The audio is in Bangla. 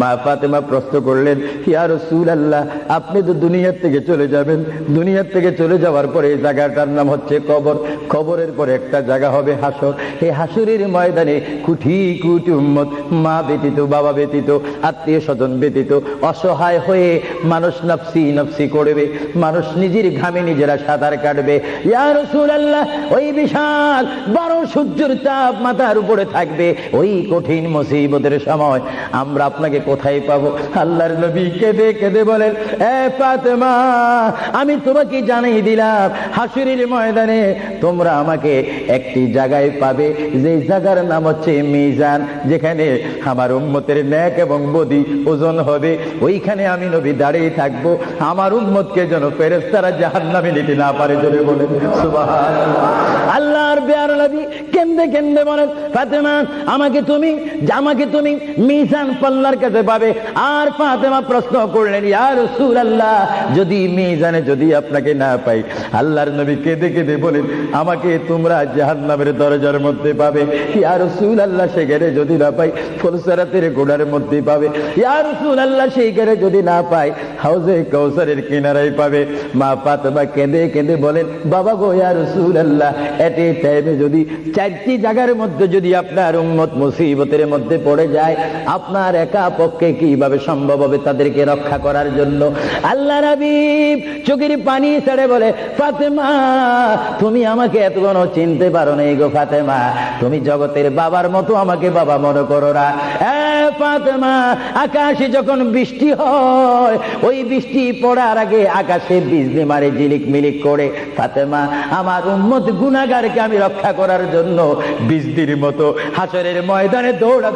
মা ফাতেমা প্রশ্ন করলেন, ইয়া রাসূলুল্লাহ, আপনি তো দুনিয়ার থেকে চলে যাবেন, দুনিয়ার থেকে চলে যাওয়ার পরে এই জায়গাটার নাম হচ্ছে কবর, কবরের পরে একটা জায়গা হবে হাসর। এই হাসরের ময়দানে কোটি কোটি উম্মত, মা ব্যতীত, বাবা ব্যতীত, আত্মীয় স্বজন ব্যতীত অসহায় হয়ে মানুষ নফসি নফসি করবে, মানুষ নিজের ঘামে নিজেরা সাঁতার কাটবে। ইয়া রাসূলুল্লাহ, ওই বিশাল বড় সূর্যের তাপ মাথার উপরে থাকবে, ওই কঠিন মুসিবতের সময় আমরা আপনাকে কোথায় পাবো? আল্লাহর নবী কেঁদে কেঁদে বলেন, এ ফাতেমা, আমি তোমাকে জানিয়ে দিলাম, হাসরের ময়দানে তোমরা আমাকে একটি জায়গায় পাবে, যে জায়গার নাম হচ্ছে মিজান, যেখানে আমার উম্মতের নেক এবং বদি ওজন হবে। ওইখানে আমি নবী দাঁড়িয়ে থাকবো, আমার উম্মতকে যেন ফেরেশতারা জাহান্নামে নিতে না পারে। জোরে বলেন সুবহানাল্লাহ। আল্লাহর পেয়ারা নবী কেঁদে কেঁদে বলেন, ফাতেমা, আমাকে তুমি মিজান পাল্লার কাছে পাবে। আর ফাতেমা প্রশ্ন করলেন, ইয়া রাসূলুল্লাহ, যদি মিজানে যদি আপনাকে না পাই? আল্লাহর নবী কেঁদে কেঁদে বলেন, আমাকে তোমরা জাহান্নামের দরজার মধ্যে পাবে। ইয়া রাসূলুল্লাহ, সেখানে যদি না পাই ফুলসিরাতের গোড়ার মধ্যে পাবে। ইয়া রাসূলুল্লাহ, সেইখানে যদি না পাই হাউজে কাউসারের কিনারায় পাবে। মা ফাতেমা কেঁদে কেঁদে বলেন, বাবা গো, ইয়া রাসূলুল্লাহ, এট এ টাইমে যদি চারটি জায়গার মধ্যে যদি আপনার উম্মত মুসিবতের মধ্যে পড়ে যায়, আপনার একা পক্ষে কিভাবে সম্ভব হবে তাদেরকে রক্ষা করার জন্য? আল্লাহ হাবিব চোখের পানি ছেড়ে বলে, ফাতেমা, তুমি আমাকে এতক্ষণ চিনতে পারো না গো ফাতেমা, তুমি জগতের বাবার মতো আমাকে বাবা মনে করো না। ফাতেমা, আকাশে যখন বৃষ্টি হয়, ওই বৃষ্টি পড়ার আগে আকাশে বিজলি মারে ঝিলিক মিলিক করে। ফাতেমা, আমার উম্মত গুনাহগারকে আমি রক্ষা করার জন্য বিজলির মতো হাসরের ময়দানে দৌড়া